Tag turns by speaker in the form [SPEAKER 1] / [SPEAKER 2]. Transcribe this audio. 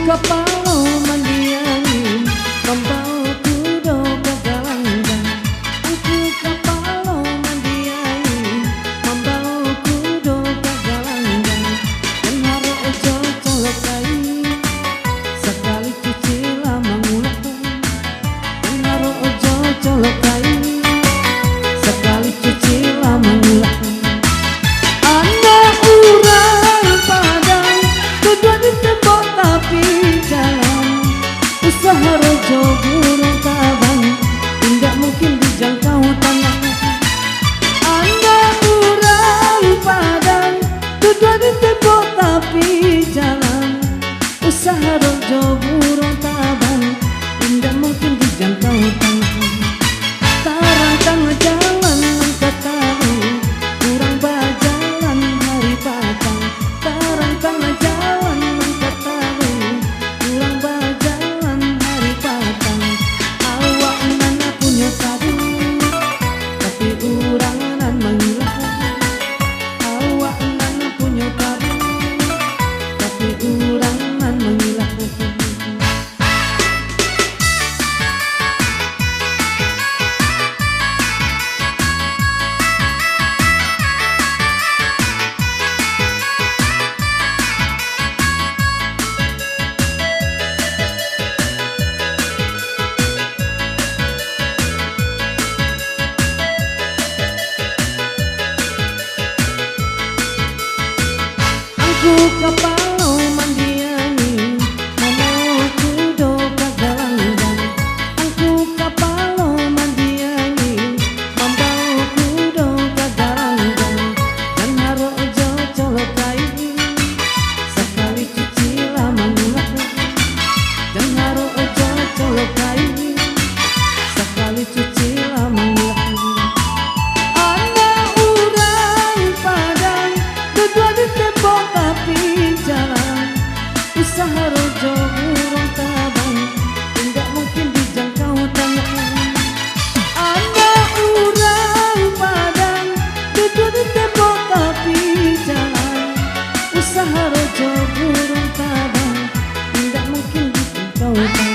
[SPEAKER 1] kapalo mandiangin membawa kudo kegalanggang. Aku kapalo mandiangin membawa kudo kegalanggang. Dan haro ojo colokai sekali cuci lama ngulekkan. Dan haro ojo colokai sekali cuci lama ngulekkan. Anak urang padang kedua di tembok tapi jalan. Usaha rojo burung tabang tidak mungkin dijangkau tangan. Anak urang padang kedua di tembok tapi jalan. Usaha rojo burung tabang tidak mungkin dijangkau tangan. Tarang tengah jalan engkau tahu kurang berjalan hari patang. Tarang tengah jalan engkau tahu kurang berjalan hari patang. Awak nana punya kadu tapi urang nan mengilang. Awak nana punya kadu tapi urang nan mengilang. Aku kapalo mandiangin membawa kudo kegalanggang. Aku kapalo mandiangin membawa kudo kegalanggang. Dan haro ojo colokai sekali cuci lama ngulekkan. Dan haro ojo colokai sekali cuci lama ngulekkan. Anak urang padang kedua di tembok tapi jalan. Usaha rojo burung tabang tidak mungkin dijangkau tangan. Anak urang padang kedua di tembok tapi jalan. Usaha rojo burung tabang tidak mungkin dijangkau tangan.